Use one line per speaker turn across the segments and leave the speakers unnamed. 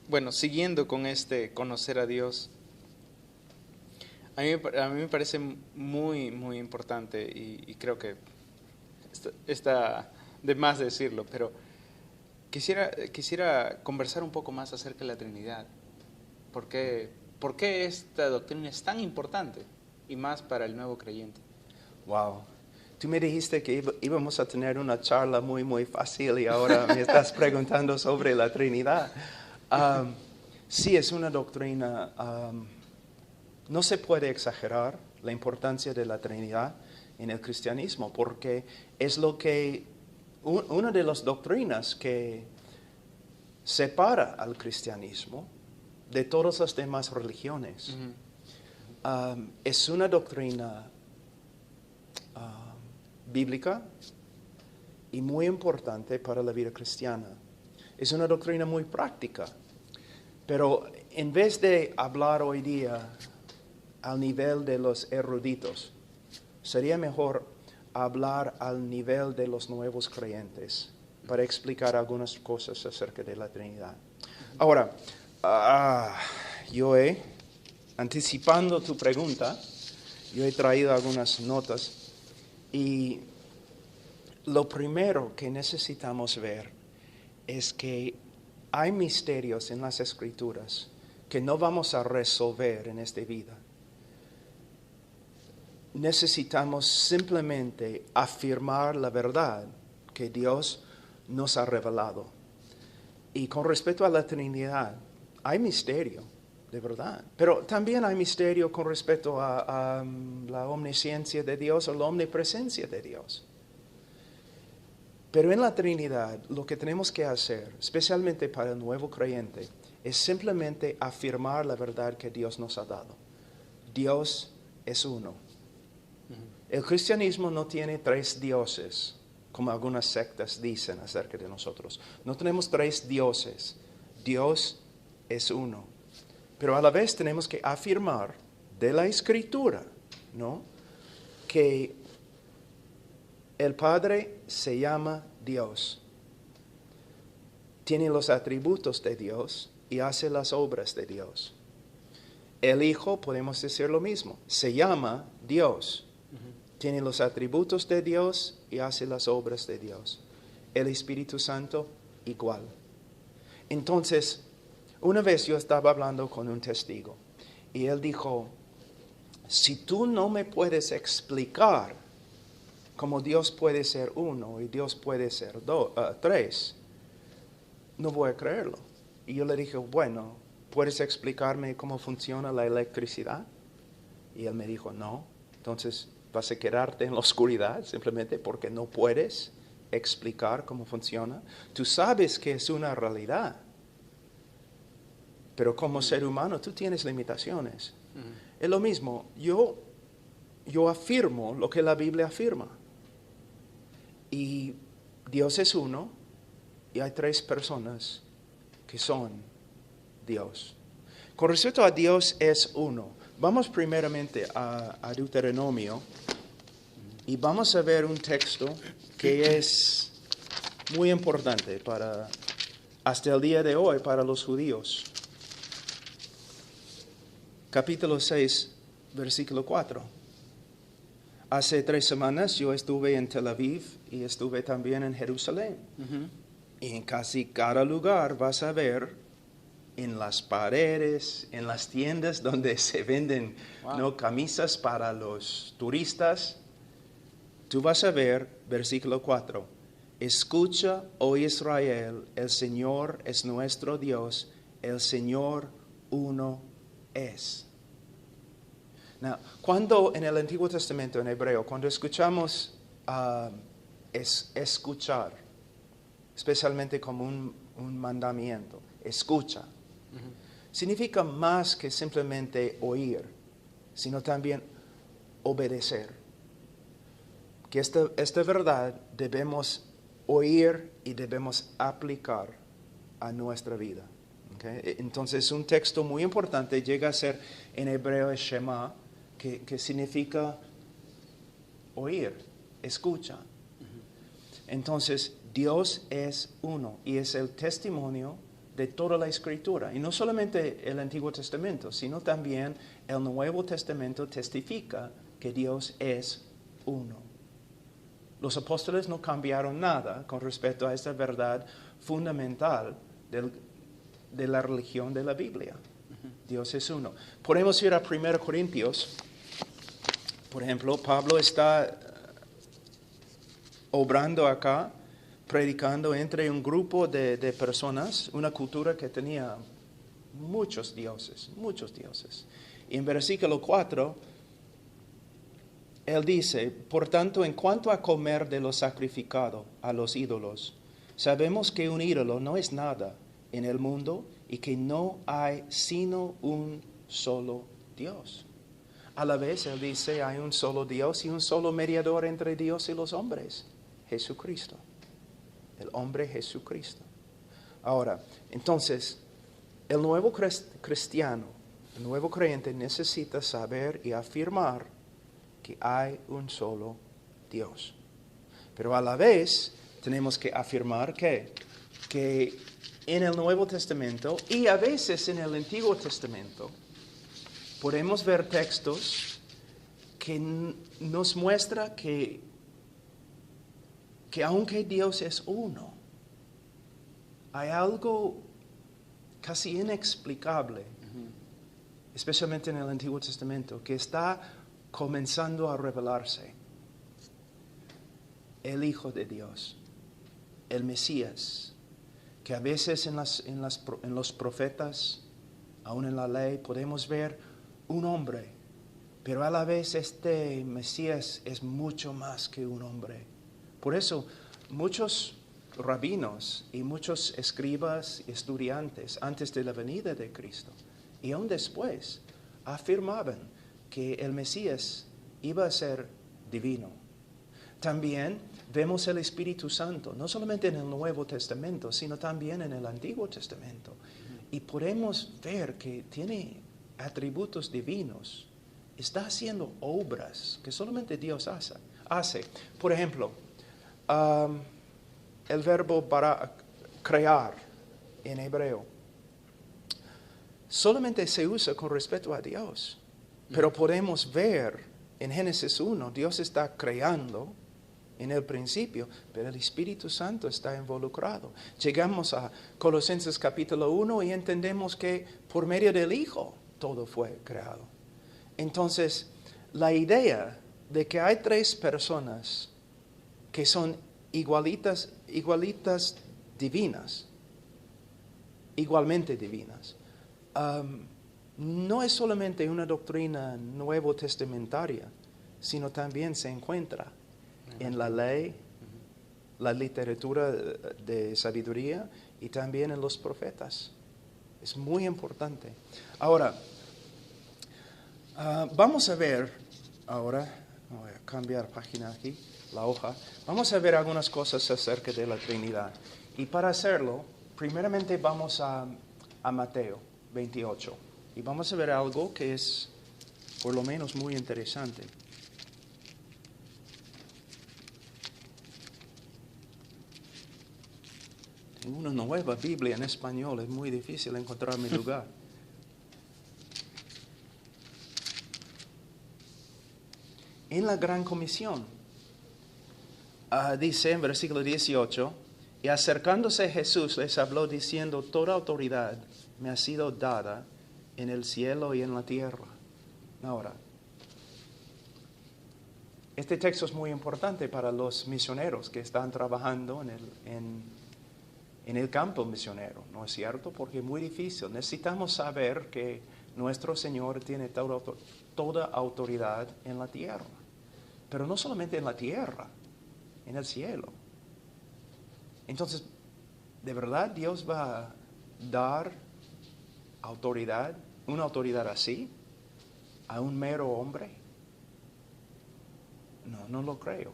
bueno, siguiendo con este conocer a Dios, a mí me parece muy, muy importante y creo que está de más decirlo, pero quisiera conversar un poco más acerca de la Trinidad. ¿Por qué esta doctrina es tan importante y más para el nuevo creyente?
Wow. Tú me dijiste que íbamos a tener una charla muy, muy fácil y ahora me estás preguntando sobre la Trinidad. Um, sí, es una doctrina, no se puede exagerar la importancia de la Trinidad en el cristianismo, porque es una de las doctrinas que separa al cristianismo de todas las demás religiones. Es una doctrina bíblica y muy importante para la vida cristiana. Es una doctrina muy práctica, pero en vez de hablar hoy día al nivel de los eruditos, sería mejor hablar al nivel de los nuevos creyentes para explicar algunas cosas acerca de la Trinidad. Ahora, anticipando tu pregunta, yo he traído algunas notas y lo primero que necesitamos ver es que hay misterios en las Escrituras que no vamos a resolver en esta vida. Necesitamos simplemente afirmar la verdad que Dios nos ha revelado. Y con respecto a la Trinidad, hay misterio, de verdad. Pero también hay misterio con respecto a la omnisciencia de Dios o la omnipresencia de Dios. Pero en la Trinidad, lo que tenemos que hacer, especialmente para el nuevo creyente, es simplemente afirmar la verdad que Dios nos ha dado. Dios es uno. El cristianismo no tiene tres dioses, como algunas sectas dicen acerca de nosotros. No tenemos tres dioses. Dios es uno. Pero a la vez tenemos que afirmar de la Escritura, ¿no?, que el Padre se llama Dios, tiene los atributos de Dios y hace las obras de Dios. El Hijo, podemos decir lo mismo, se llama Dios, tiene los atributos de Dios y hace las obras de Dios. El Espíritu Santo, igual. Entonces, una vez yo estaba hablando con un testigo y él dijo, si tú no me puedes explicar cómo Dios puede ser uno y Dios puede ser tres, no voy a creerlo. Y yo le dije, bueno, ¿puedes explicarme cómo funciona la electricidad? Y él me dijo, no. Entonces, ¿vas a quedarte en la oscuridad simplemente porque no puedes explicar cómo funciona? Tú sabes que es una realidad, pero como ser humano tú tienes limitaciones. Es lo mismo, yo afirmo lo que la Biblia afirma. Y Dios es uno y hay tres personas que son Dios. Con respecto a Dios es uno, vamos primeramente a Deuteronomio y vamos a ver un texto que es muy importante hasta el día de hoy para los judíos. Capítulo 6, versículo 4. Hace 3 semanas yo estuve en Tel Aviv y estuve también en Jerusalén. Y en casi cada lugar vas a ver en las paredes, en las tiendas donde se venden camisas para los turistas, tú vas a ver, versículo 4, escucha, oh Israel, el Señor es nuestro Dios, el Señor uno es. Now, cuando en el Antiguo Testamento, en hebreo, cuando escuchamos escuchar, especialmente como un mandamiento, escucha, significa más que simplemente oír, sino también obedecer. Que esta verdad debemos oír y debemos aplicar a nuestra vida. ¿Okay? Entonces, un texto muy importante llega a ser en hebreo es Shema, que significa oír, escucha. Entonces, Dios es uno y es el testimonio de toda la Escritura. Y no solamente el Antiguo Testamento, sino también el Nuevo Testamento testifica que Dios es uno. Los apóstoles no cambiaron nada con respecto a esta verdad fundamental de la religión de la Biblia. Dios es uno. Podemos ir a 1 Corintios. Por ejemplo, Pablo está obrando acá, predicando entre un grupo de personas, una cultura que tenía muchos dioses. Y en versículo 4, él dice, por tanto, en cuanto a comer de lo sacrificado a los ídolos, sabemos que un ídolo no es nada en el mundo y que no hay sino un solo Dios. A la vez, él dice, hay un solo Dios y un solo mediador entre Dios y los hombres, Jesucristo. El hombre Jesucristo. Ahora, entonces, el nuevo cristiano, el nuevo creyente necesita saber y afirmar que hay un solo Dios. Pero a la vez tenemos que afirmar que en el Nuevo Testamento y a veces en el Antiguo Testamento podemos ver textos que nos muestran que aunque Dios es uno, hay algo casi inexplicable, especialmente en el Antiguo Testamento, que está comenzando a revelarse. El Hijo de Dios, el Mesías, que a veces en los profetas, aún en la ley, podemos ver un hombre, pero a la vez este Mesías es mucho más que un hombre. Por eso muchos rabinos y muchos escribas y estudiantes antes de la venida de Cristo y aún después afirmaban que el Mesías iba a ser divino. También vemos el Espíritu Santo, no solamente en el Nuevo Testamento, sino también en el Antiguo Testamento. Y podemos ver que tiene atributos divinos. Está haciendo obras que solamente Dios hace. Por ejemplo, el verbo para crear en hebreo solamente se usa con respecto a Dios. Pero podemos ver en Génesis 1, Dios está creando en el principio, pero el Espíritu Santo está involucrado. Llegamos a Colosenses capítulo 1 y entendemos que por medio del Hijo todo fue creado. Entonces, la idea de que hay tres personas que son igualitas divinas, igualmente divinas, no es solamente una doctrina nuevo testamentaria, sino también se encuentra en la ley, la literatura de sabiduría y también en los profetas. Es muy importante. Ahora, vamos a ver, voy a cambiar página aquí, la hoja. Vamos a ver algunas cosas acerca de la Trinidad. Y para hacerlo, primeramente vamos a Mateo 28. Y vamos a ver algo que es, por lo menos, muy interesante. Tengo una nueva Biblia en español, es muy difícil encontrar mi lugar. En la Gran Comisión, dice en versículo 18, y acercándose Jesús les habló diciendo, toda autoridad me ha sido dada en el cielo y en la tierra. Ahora, este texto es muy importante para los misioneros que están trabajando en el campo misionero, ¿no es cierto? Porque es muy difícil. Necesitamos saber que nuestro Señor tiene toda autoridad en la tierra. Pero no solamente en la tierra, en el cielo. Entonces, ¿de verdad Dios va a dar autoridad, una autoridad así, a un mero hombre? No lo creo.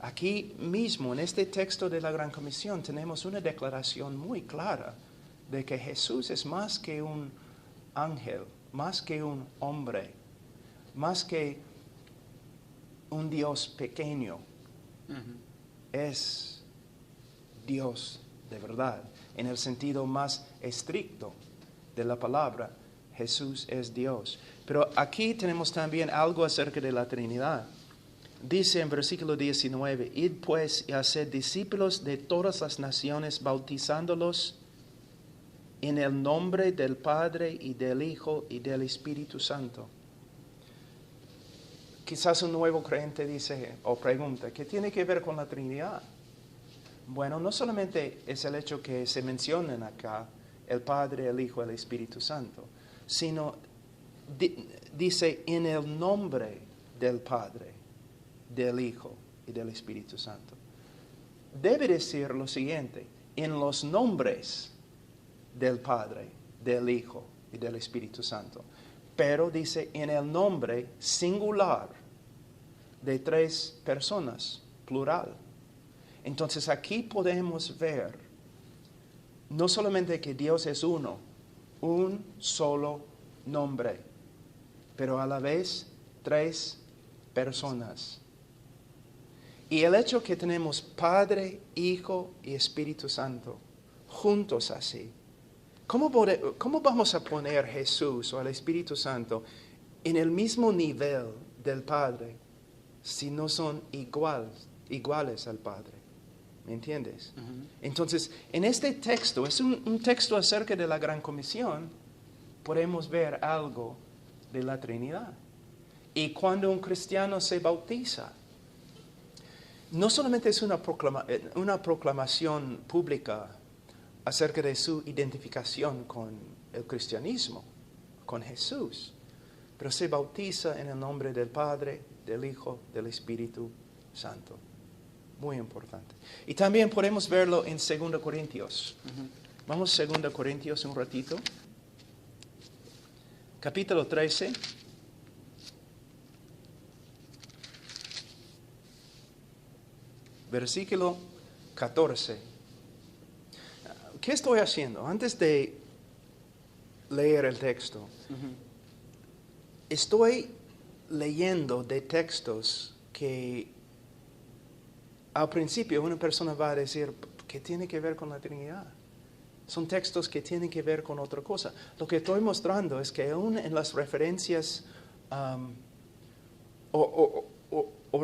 Aquí mismo, en este texto de la Gran Comisión, tenemos una declaración muy clara de que Jesús es más que un ángel, más que un hombre, más que un Dios pequeño. Es Dios de verdad. En el sentido más estricto de la palabra, Jesús es Dios. Pero aquí tenemos también algo acerca de la Trinidad. Dice en versículo 19, id pues y haced discípulos de todas las naciones, bautizándolos en el nombre del Padre y del Hijo y del Espíritu Santo. Quizás un nuevo creyente dice o pregunta, ¿qué tiene que ver con la Trinidad? Bueno, no solamente es el hecho que se mencionan acá el Padre, el Hijo y el Espíritu Santo, sino dice en el nombre del Padre, del Hijo y del Espíritu Santo. Debe decir lo siguiente, en los nombres del Padre, del Hijo y del Espíritu Santo. Pero dice en el nombre singular de 3 personas, plural. Entonces aquí podemos ver no solamente que Dios es uno, un solo nombre, pero a la vez 3 personas. Y el hecho que tenemos Padre, Hijo y Espíritu Santo juntos así, ¿cómo vamos a poner Jesús o el Espíritu Santo en el mismo nivel del Padre si no son iguales al Padre? ¿Me entiendes?
Ujú.
Entonces, en este texto, es un texto acerca de la Gran Comisión, podemos ver algo de la Trinidad. Y cuando un cristiano se bautiza, no solamente es una proclamación pública acerca de su identificación con el cristianismo, con Jesús, pero se bautiza en el nombre del Padre, del Hijo, del Espíritu Santo. Muy importante. Y también podemos verlo en 2 Corintios. Vamos a 2 Corintios un ratito. Capítulo 13. Versículo 14. ¿Qué estoy haciendo? Antes de leer el texto, estoy leyendo de textos que al principio una persona va a decir, ¿qué tiene que ver con la Trinidad? Son textos que tienen que ver con otra cosa. Lo que estoy mostrando es que aún en las referencias o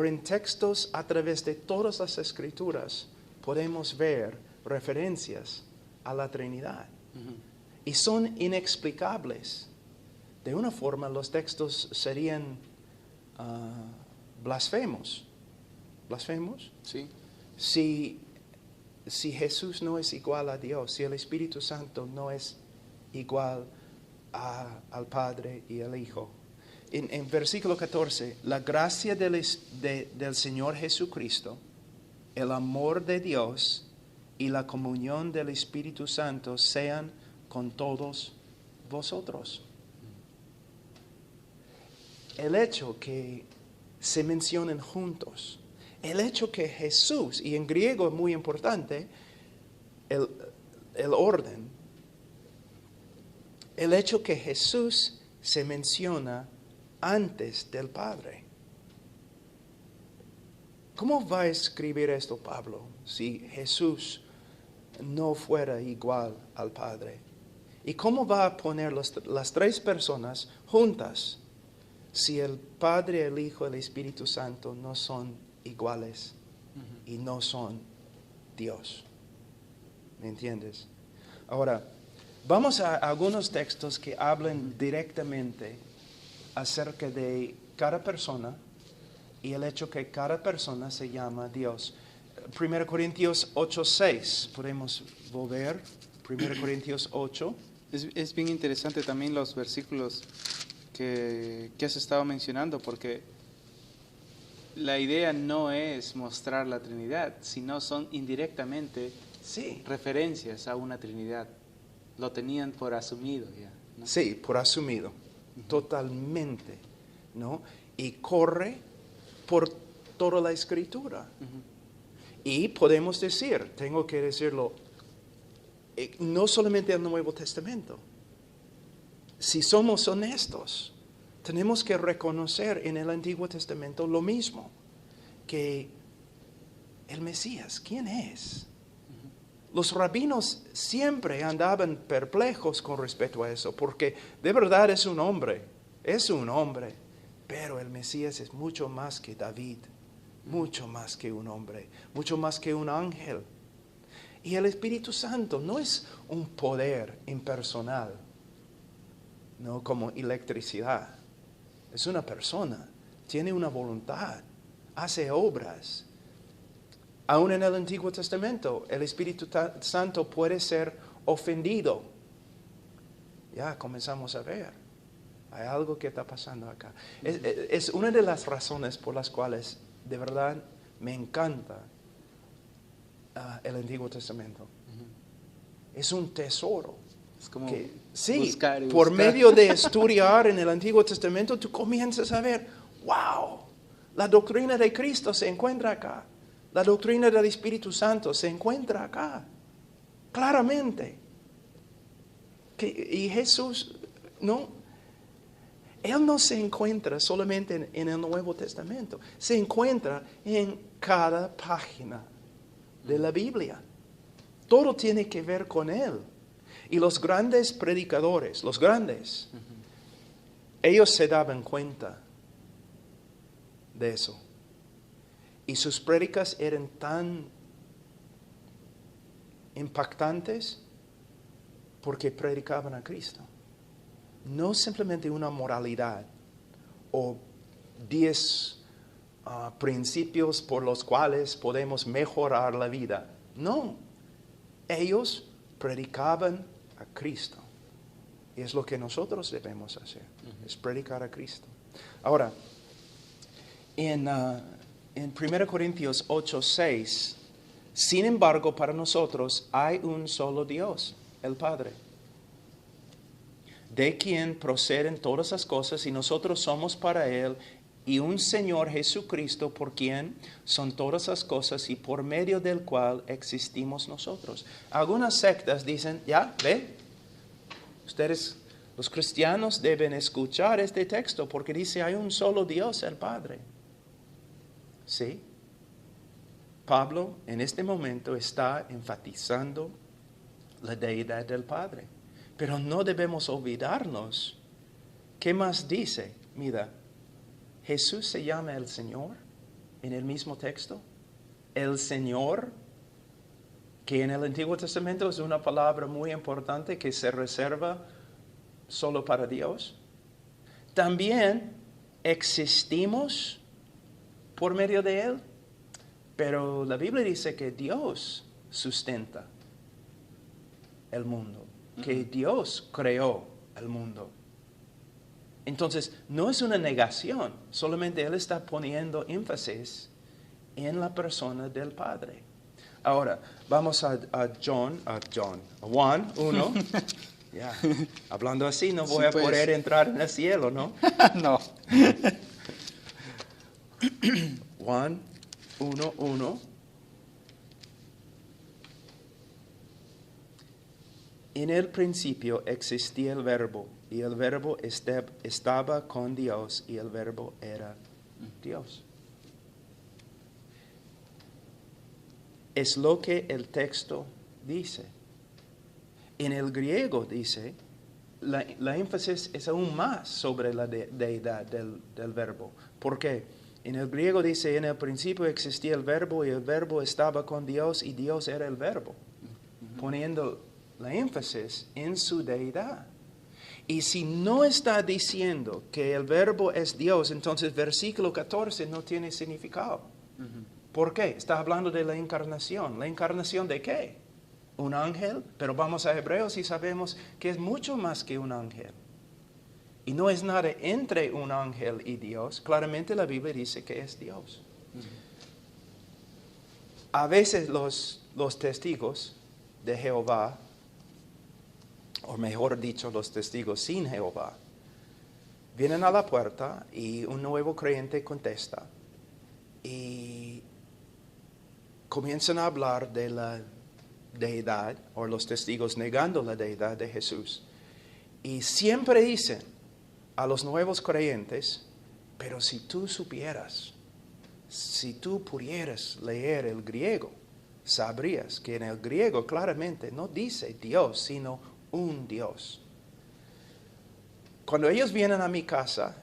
en textos a través de todas las Escrituras podemos ver referencias a la Trinidad. Y son inexplicables. De una forma, los textos serían blasfemos. ¿Blasfemos?
Sí.
Si Jesús no es igual a Dios, si el Espíritu Santo no es igual al Padre y al Hijo. En versículo 14, la gracia del Señor Jesucristo, el amor de Dios y la comunión del Espíritu Santo sean con todos vosotros. El hecho que se mencionen juntos, el hecho que Jesús, y en griego es muy importante, el orden, el hecho que Jesús se menciona antes del Padre. ¿Cómo va a escribir esto Pablo si Jesús no fuera igual al Padre? ¿Y cómo va a poner las 3 personas juntas si el Padre, el Hijo y el Espíritu Santo no son iguales y no son Dios? ¿Me entiendes? Ahora, vamos a algunos textos que hablan directamente acerca de cada persona y el hecho que cada persona se llama Dios. 1 Corintios 8:6, podemos volver. 1 Corintios 8.
Es bien interesante también los versículos que has estado mencionando, porque la idea no es mostrar la Trinidad, sino son indirectamente referencias a una Trinidad. Lo tenían por asumido ya, ¿no?
Sí, por asumido, totalmente, ¿no? Y corre por toda la Escritura. Y podemos decir, tengo que decirlo, no solamente el Nuevo Testamento. Si somos honestos, tenemos que reconocer en el Antiguo Testamento lo mismo, que el Mesías, ¿quién es? Los rabinos siempre andaban perplejos con respecto a eso, porque de verdad es un hombre, pero el Mesías es mucho más que David, mucho más que un hombre, mucho más que un ángel. Y el Espíritu Santo no es un poder impersonal, no como electricidad, es una persona, tiene una voluntad, hace obras. Aún en el Antiguo Testamento, el Espíritu Santo puede ser ofendido. Ya comenzamos a ver. Hay algo que está pasando acá. Es una de las razones por las cuales de verdad me encanta el Antiguo Testamento. Es un tesoro.
Es como
sí,
buscar y
por
buscar.
medio de estudiar en el Antiguo Testamento, tú comienzas a ver, wow, la doctrina de Cristo se encuentra acá. La doctrina del Espíritu Santo se encuentra acá, claramente. Y Jesús, Él no se encuentra solamente en el Nuevo Testamento, se encuentra en cada página de la Biblia. Todo tiene que ver con Él. Y los grandes predicadores, ellos se daban cuenta de eso. Y sus prédicas eran tan impactantes porque predicaban a Cristo. No simplemente una moralidad o 10 principios por los cuales podemos mejorar la vida. No, ellos predicaban a Cristo. Y es lo que nosotros debemos hacer, es predicar a Cristo. Ahora, en 1 Corintios 8:6, sin embargo, para nosotros hay un solo Dios, el Padre, de quien proceden todas las cosas y nosotros somos para Él, y un Señor Jesucristo por quien son todas las cosas y por medio del cual existimos nosotros. Algunas sectas dicen, ustedes, los cristianos, deben escuchar este texto porque dice hay un solo Dios, el Padre. Sí, Pablo en este momento está enfatizando la deidad del Padre. Pero no debemos olvidarnos. ¿Qué más dice? Mira, Jesús se llama el Señor en el mismo texto. El Señor, que en el Antiguo Testamento es una palabra muy importante que se reserva solo para Dios. También existimos por medio de Él, pero la Biblia dice que Dios sustenta el mundo, que Dios creó el mundo. Entonces, no es una negación, solamente Él está poniendo énfasis en la persona del Padre. Ahora, vamos a Juan 1. Ya, hablando así no voy a poder entrar en el cielo, ¿no?
No.
Juan 1:1. En el principio existía el Verbo, y el Verbo estaba con Dios, y el Verbo era Dios. Es lo que el texto dice. En el griego dice, la énfasis es aún más sobre la deidad del Verbo. ¿Por qué? En el griego dice, en el principio existía el Verbo y el Verbo estaba con Dios y Dios era el Verbo, poniendo la énfasis en su deidad. Y si no está diciendo que el Verbo es Dios, entonces versículo 14 no tiene significado. ¿Por qué? Está hablando de la encarnación. ¿La encarnación de qué? Un ángel, pero vamos a Hebreos y sabemos que es mucho más que un ángel. Y no es nada entre un ángel y Dios. Claramente la Biblia dice que es Dios. A veces los testigos de Jehová, o mejor dicho, los testigos sin Jehová, vienen a la puerta y un nuevo creyente contesta. Y comienzan a hablar de la deidad, o los testigos negando la deidad de Jesús. Y siempre dicen a los nuevos creyentes, pero si tú supieras, si tú pudieras leer el griego, sabrías que en el griego claramente no dice Dios, sino un Dios. Cuando ellos vienen a mi casa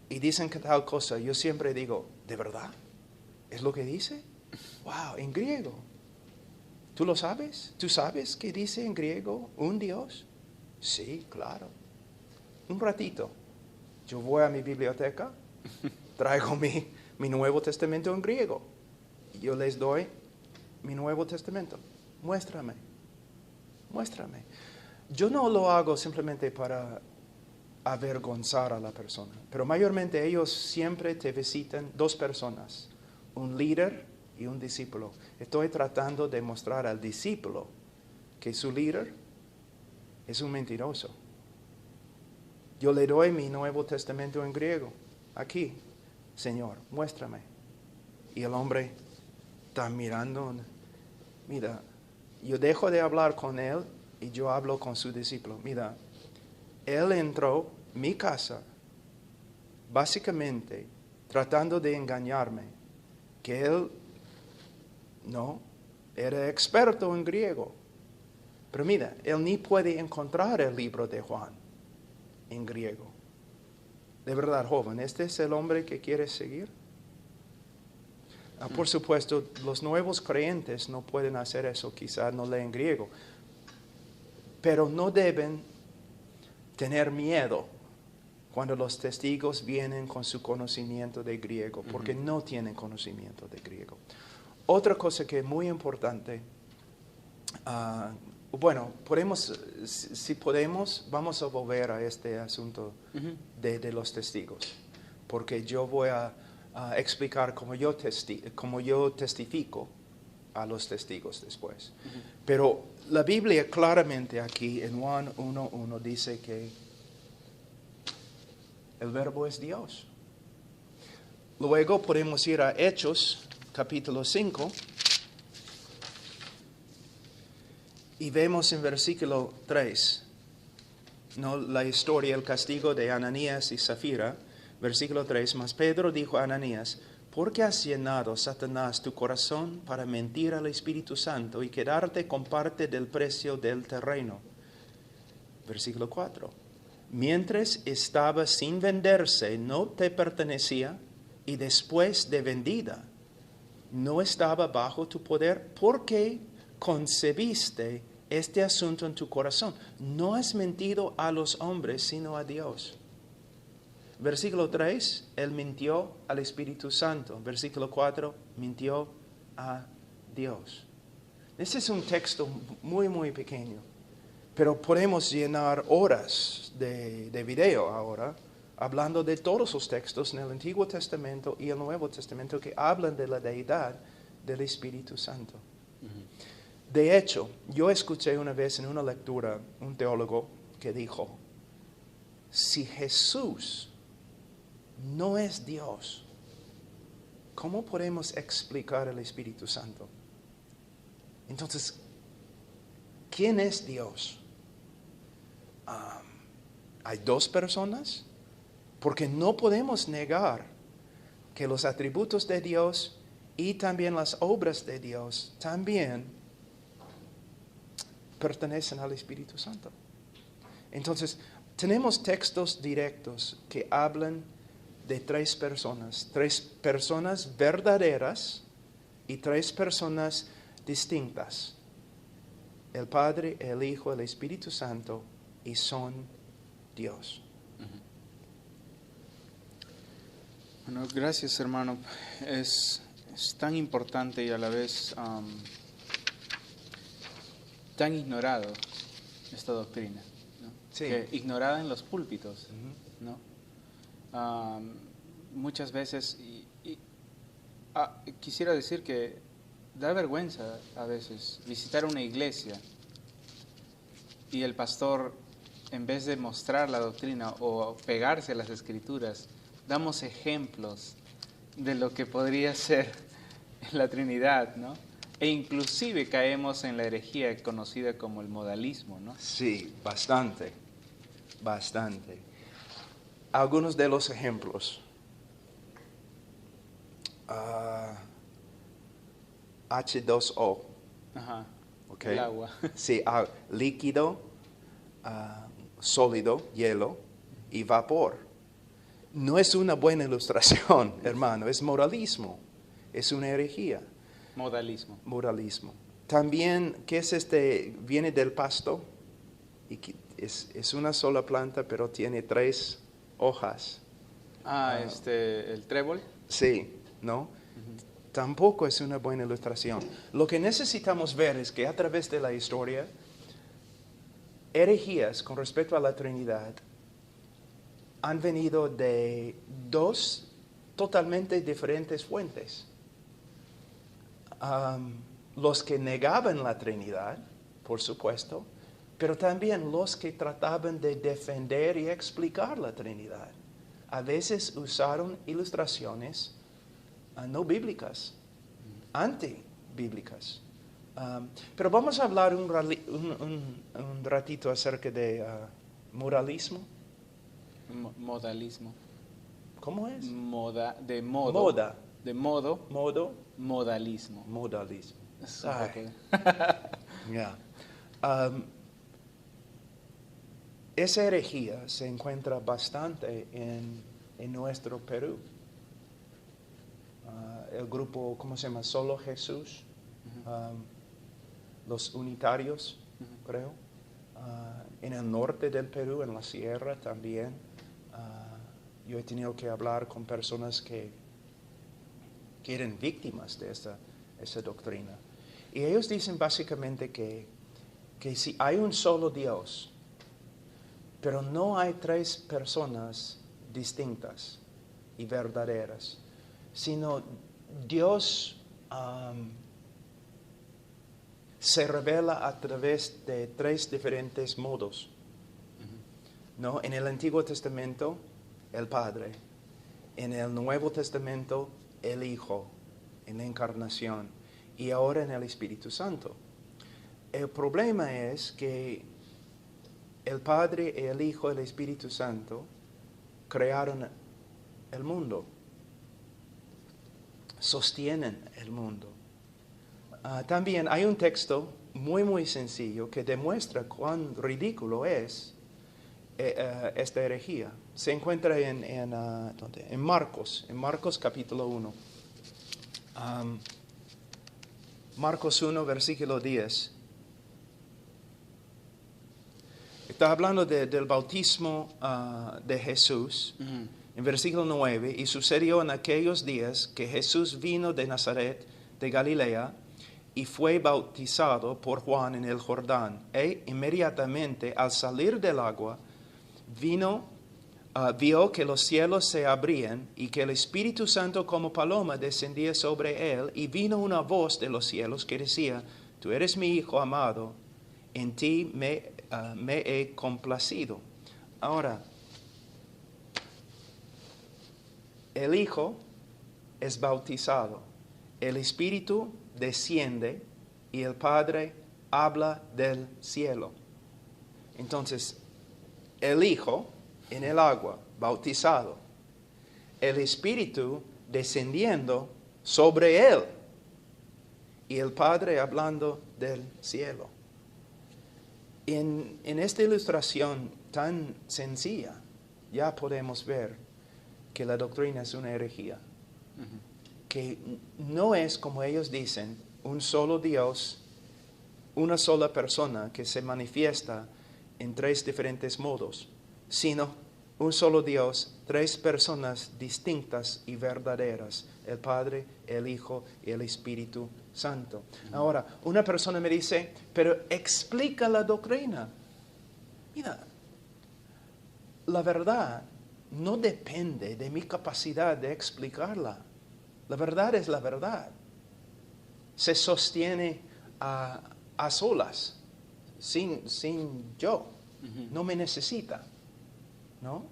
y dicen que tal cosa, yo siempre digo, ¿de verdad? ¿Es lo que dice? Wow, en griego. ¿Tú lo sabes? ¿Tú sabes que dice en griego un Dios? Sí, claro. Un ratito. Yo voy a mi biblioteca, traigo mi Nuevo Testamento en griego. Yo les doy mi Nuevo Testamento. Muéstrame. Yo no lo hago simplemente para avergonzar a la persona, pero mayormente ellos siempre te visitan dos personas, un líder y un discípulo. Estoy tratando de mostrar al discípulo que su líder es un mentiroso. Yo le doy mi Nuevo Testamento en griego. Aquí, Señor, muéstrame. Y el hombre está mirando. Mira, yo dejo de hablar con él y yo hablo con su discípulo. Mira, él entró a mi casa básicamente tratando de engañarme, que él no era experto en griego. Pero mira, él ni puede encontrar el libro de Juan en griego. De verdad, joven, ¿este es el hombre que quieres seguir? Por supuesto, los nuevos creyentes no pueden hacer eso, quizás no leen griego, pero no deben tener miedo cuando los testigos vienen con su conocimiento de griego, porque no tienen conocimiento de griego. Otra cosa que es muy importante, si podemos, vamos a volver a este asunto de los testigos, porque yo voy a explicar cómo yo testifico a los testigos después. Pero la Biblia claramente aquí en Juan 1:1 dice que el verbo es Dios. Luego podemos ir a Hechos, capítulo 5, y vemos en versículo 3, ¿no?, la historia, el castigo de Ananías y Zafira. Versículo 3, mas Pedro dijo a Ananías, ¿por qué has llenado, Satanás, tu corazón para mentir al Espíritu Santo y quedarte con parte del precio del terreno? Versículo 4, mientras estaba sin venderse, no te pertenecía, y después de vendida, no estaba bajo tu poder. ¿Por qué concebiste este asunto en tu corazón? No has mentido a los hombres, sino a Dios. Versículo 3, él mintió al Espíritu Santo. Versículo 4, mintió a Dios. Este es un texto muy, muy pequeño, pero podemos llenar horas de video ahora hablando de todos los textos en el Antiguo Testamento y el Nuevo Testamento que hablan de la deidad del Espíritu Santo. De hecho, yo escuché una vez en una lectura un teólogo que dijo, si Jesús no es Dios, ¿cómo podemos explicar el Espíritu Santo? Entonces, ¿quién es Dios? ¿Hay dos personas? Porque no podemos negar que los atributos de Dios y también las obras de Dios también pertenecen al Espíritu Santo. Entonces, tenemos textos directos que hablan de tres personas verdaderas y tres personas distintas. El Padre, el Hijo, el Espíritu Santo, y son Dios.
Bueno, gracias, hermano. Es tan importante y a la vez tan ignorado esta doctrina, ¿no?
Sí.
Que ignorada en los púlpitos, ¿no? Muchas veces, quisiera decir que da vergüenza a veces visitar una iglesia y el pastor, en vez de mostrar la doctrina o pegarse a las escrituras, damos ejemplos de lo que podría ser la Trinidad, ¿no? E inclusive caemos en la herejía conocida como el modalismo, ¿no?
Sí, bastante. Algunos de los ejemplos. H2O.
Ajá.
¿Ok?
El agua.
Sí, líquido, sólido, hielo y vapor. No es una buena ilustración, hermano, es moralismo, es una herejía,
Modalismo.
moralismo. También, ¿qué es este? Viene del pasto y es una sola planta, pero tiene 3 hojas.
El trébol.
Sí, ¿no? Tampoco es una buena ilustración. Lo que necesitamos ver es que a través de la historia, herejías con respecto a la Trinidad han venido de 2 totalmente diferentes fuentes. Los que negaban la Trinidad, por supuesto, pero también los que trataban de defender y explicar la Trinidad. A veces usaron ilustraciones no bíblicas, antibíblicas. Pero vamos a hablar un ratito acerca de moralismo.
Modalismo.
¿Cómo es?
De modo.
Moda.
De modo.
Modo.
Modalismo.
Modalismo.
Es un
Ay.
poco-
Ya. Esa herejía se encuentra bastante en nuestro Perú. El grupo, ¿cómo se llama? Solo Jesús. Los unitarios, creo. En el norte del Perú, en la sierra también. Yo he tenido que hablar con personas que eran víctimas de esa doctrina. Y ellos dicen básicamente que si hay un solo Dios, pero no hay 3 personas distintas y verdaderas, sino Dios se revela a través de 3 diferentes modos. ¿No? En el Antiguo Testamento, el Padre. En el Nuevo Testamento, el Hijo, en la encarnación. Y ahora en el Espíritu Santo. El problema es que el Padre, el Hijo y el Espíritu Santo crearon el mundo. Sostienen el mundo. También hay un texto muy, muy sencillo que demuestra cuán ridículo es esta herejía. Se encuentra en Marcos capítulo 1. Marcos 1, versículo 10. Está hablando del bautismo de Jesús. En versículo 9, y sucedió en aquellos días que Jesús vino de Nazaret, de Galilea, y fue bautizado por Juan en el Jordán. E inmediatamente al salir del agua, vio que los cielos se abrían y que el Espíritu Santo como paloma descendía sobre él, y vino una voz de los cielos que decía: Tú eres mi Hijo amado, en ti me he complacido. Ahora, el Hijo es bautizado, el Espíritu desciende y el Padre habla del cielo. Entonces, el Hijo en el agua, bautizado, el Espíritu descendiendo sobre él y el Padre hablando del cielo. En esta ilustración tan sencilla ya podemos ver que la doctrina es una herejía, que no es, como ellos dicen, un solo Dios, una sola persona que se manifiesta en 3 diferentes modos, sino un solo Dios, 3 personas distintas y verdaderas, el Padre, el Hijo y el Espíritu Santo. Ahora, una persona me dice, pero explica la doctrina. Mira, la verdad no depende de mi capacidad de explicarla. La verdad es la verdad. Se sostiene a solas, sin yo. No me necesita, ¿no?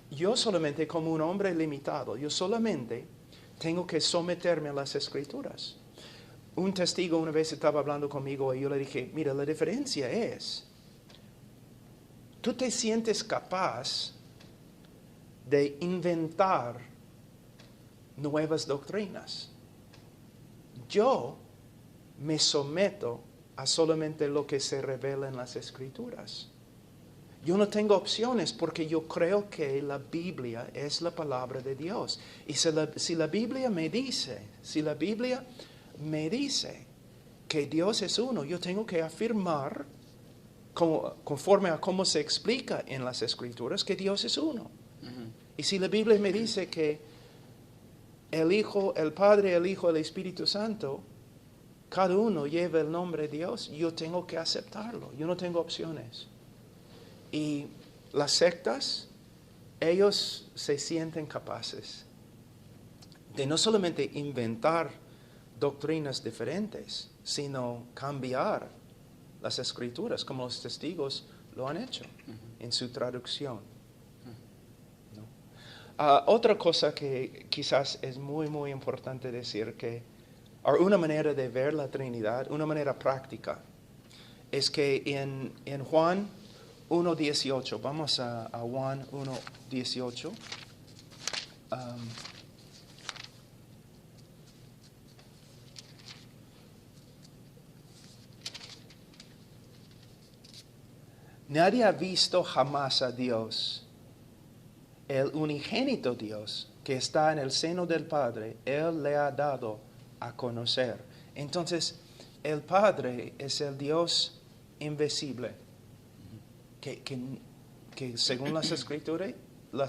Yo solamente, como un hombre limitado, yo solamente tengo que someterme a las Escrituras. Un testigo una vez estaba hablando conmigo y yo le dije, mira, la diferencia es, tú te sientes capaz de inventar nuevas doctrinas. yo me someto a solamente lo que se revela en las Escrituras. Yo no tengo opciones porque yo creo que la Biblia es la palabra de Dios. Y si la Biblia me dice que Dios es uno, yo tengo que afirmar, conforme a cómo se explica en las Escrituras, que Dios es uno.
Ujú.
Y si la Biblia me dice que el Hijo, el Padre, el Hijo, el Espíritu Santo, cada uno lleva el nombre de Dios, yo tengo que aceptarlo. Yo no tengo opciones. Y las sectas, ellos se sienten capaces de no solamente inventar doctrinas diferentes, sino cambiar las Escrituras, como los testigos lo han hecho en su traducción. ¿No? Otra cosa que quizás es muy, muy importante decir, que una manera de ver la Trinidad, una manera práctica, es que en Juan 1:18, vamos a Juan 1:18. Nadie ha visto jamás a Dios. El unigénito Dios que está en el seno del Padre, Él le ha dado a conocer. Entonces, el Padre es el Dios invisible, que según las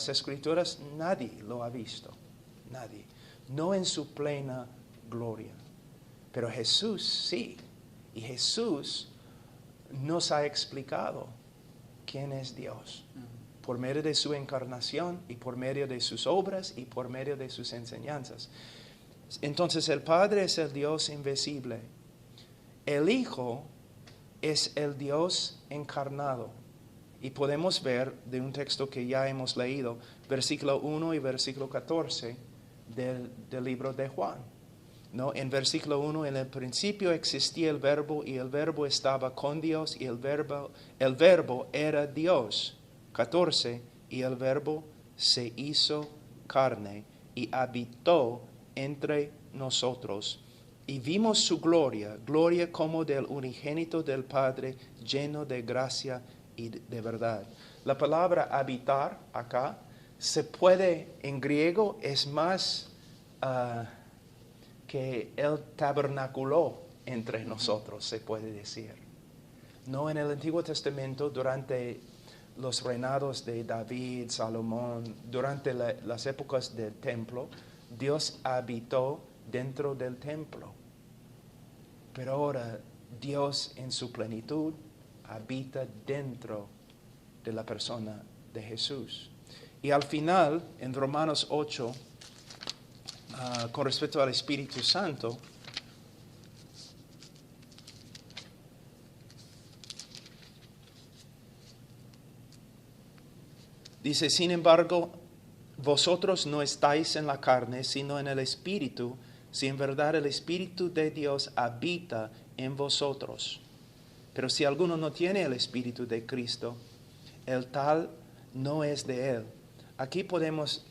Escrituras nadie lo ha visto. Nadie. No en su plena gloria. Pero Jesús sí. Y Jesús nos ha explicado quién es Dios, por medio de su encarnación y por medio de sus obras y por medio de sus enseñanzas. Entonces el Padre es el Dios invisible. El Hijo es el Dios encarnado. Y podemos ver de un texto que ya hemos leído, versículo 1 y versículo 14 del libro de Juan. ¿No? En versículo 1, en el principio existía el Verbo y el Verbo estaba con Dios y el Verbo era Dios. 14, y el Verbo se hizo carne y habitó entre nosotros. Y vimos su gloria, gloria como del unigénito del Padre, lleno de gracia y de verdad. La palabra habitar acá se puede, en griego, es más que Él tabernaculó entre nosotros, se puede decir. No, en el Antiguo Testamento, durante los reinados de David, Salomón, durante las épocas del templo, Dios habitó dentro del templo. Pero ahora Dios en su plenitud habita dentro de la persona de Jesús. Y al final, en Romanos 8, con respecto al Espíritu Santo, dice, sin embargo, vosotros no estáis en la carne, sino en el Espíritu, si en verdad el Espíritu de Dios habita en vosotros. Pero si alguno no tiene el Espíritu de Cristo, el tal no es de Él. Aquí podemos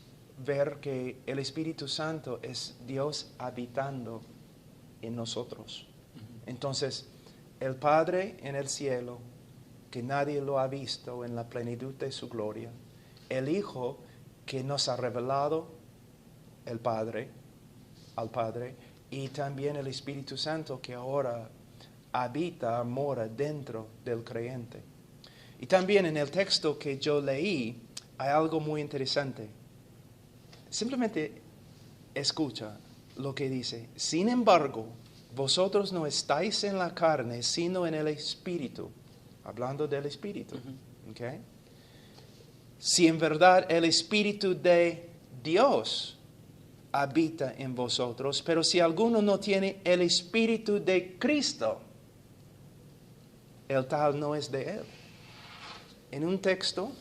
ver que el Espíritu Santo es Dios habitando en nosotros. Entonces, el Padre en el cielo, que nadie lo ha visto en la plenitud de su gloria, el Hijo que nos ha revelado el Padre, al Padre, y también el Espíritu Santo que ahora habita, mora dentro del creyente. Y también en el texto que yo leí hay algo muy interesante. Simplemente escucha lo que dice. Sin embargo, vosotros no estáis en la carne, sino en el Espíritu. Hablando del Espíritu. ¿Okay? Si en verdad el Espíritu de Dios habita en vosotros, pero si alguno no tiene el Espíritu de Cristo, el tal no es de Él. En un texto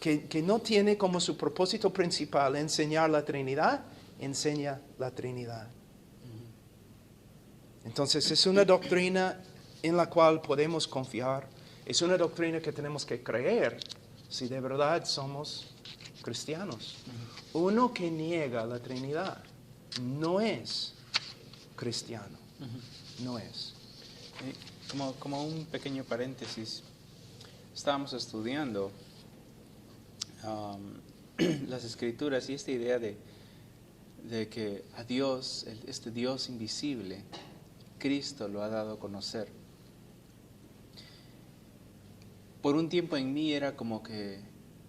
que no tiene como su propósito principal enseñar la Trinidad, enseña la Trinidad. Entonces es una doctrina en la cual podemos confiar, es una doctrina que tenemos que creer si de verdad somos cristianos. Uno que niega la Trinidad no es cristiano. No es.
Como un pequeño paréntesis, estábamos estudiando las escrituras y esta idea de que a Dios, este Dios invisible, Cristo lo ha dado a conocer. Por un tiempo en mí era como que,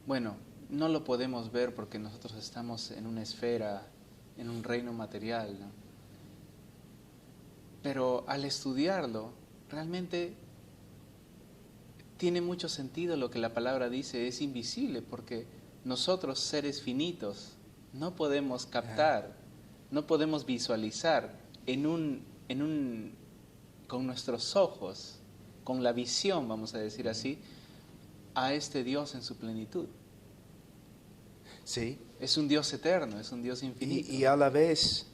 bueno, no lo podemos ver porque nosotros estamos en una esfera, en un reino material, ¿no? Pero al estudiarlo, realmente tiene mucho sentido lo que la palabra dice, es invisible, porque nosotros, seres finitos, no podemos captar, no podemos visualizar con nuestros ojos, con la visión, vamos a decir así, a este Dios en su plenitud.
Sí.
Es un Dios eterno, es un Dios infinito.
Y a la vez,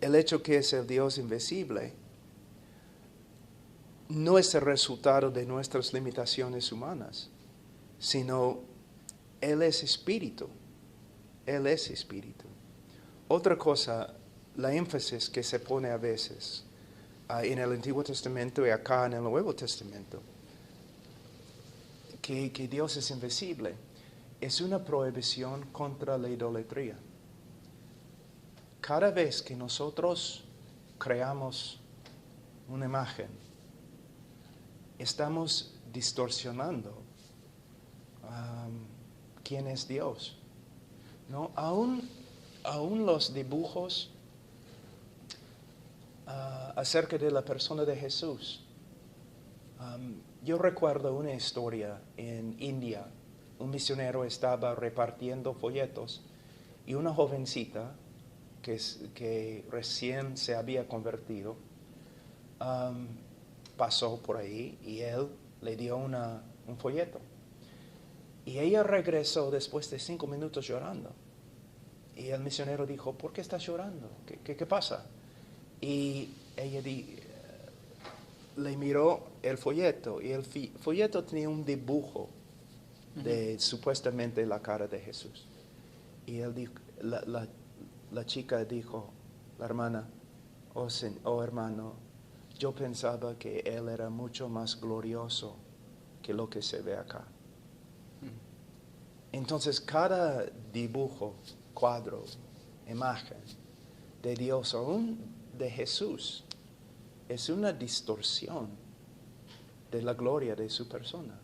el hecho que es el Dios invisible no es el resultado de nuestras limitaciones humanas, sino Él es espíritu. Él es espíritu. Otra cosa, la énfasis que se pone a veces en el Antiguo Testamento y acá en el Nuevo Testamento, que Dios es invisible, es una prohibición contra la idolatría. Cada vez que nosotros creamos una imagen, estamos distorsionando quién es Dios, ¿no? Aún los dibujos acerca de la persona de Jesús. Yo recuerdo una historia en India. Un misionero estaba repartiendo folletos y una jovencita que recién se había convertido pasó por ahí y él le dio un folleto. Y ella regresó después de 5 minutos llorando. Y el misionero dijo, ¿por qué estás llorando? ¿Qué pasa? Y ella le miró el folleto y el folleto tenía un dibujo de supuestamente la cara de Jesús. Y él dijo, la chica dijo, la hermana, oh hermano, yo pensaba que él era mucho más glorioso que lo que se ve acá. Entonces cada dibujo, cuadro, imagen de Dios, aún de Jesús, es una distorsión de la gloria de su persona.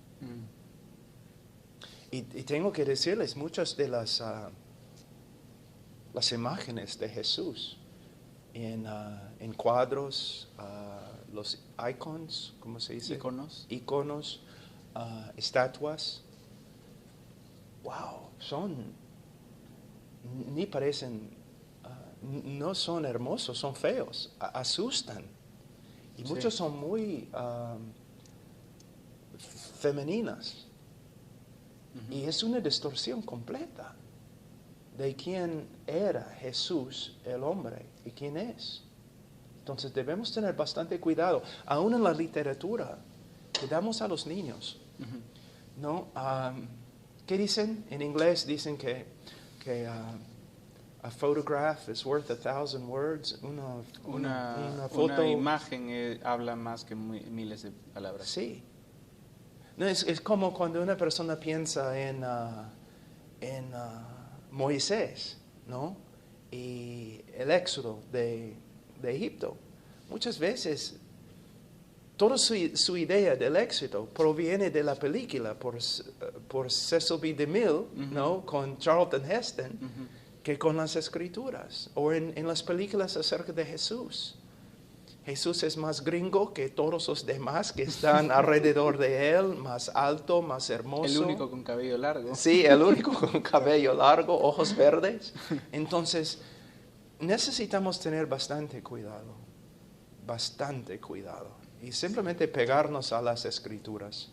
Y tengo que decirles, muchas de las imágenes de Jesús en cuadros, los icons, ¿cómo se dice? Iconos, estatuas. Wow, ni parecen, no son hermosos, son feos, asustan. Y muchos son muy femeninas. Y es una distorsión completa de quién era Jesús, el hombre, y quién es. Entonces debemos tener bastante cuidado, aún en la literatura que damos a los niños. ¿No? ¿Qué dicen? En inglés dicen que a photograph is worth 1,000 words. Una foto.
Una imagen habla más que miles de palabras.
Sí. No, es como cuando una persona piensa en Moisés, ¿no? Y el éxodo de Egipto. Muchas veces toda su idea del éxito proviene de la película por Cecil B. DeMille, ¿no? Con Charlton Heston, que con las escrituras o en las películas acerca de Jesús. Jesús es más gringo que todos los demás que están alrededor de él, más alto, más hermoso.
El único con cabello largo.
Sí, el único con cabello largo, ojos verdes. Entonces, necesitamos tener bastante cuidado y simplemente pegarnos a las escrituras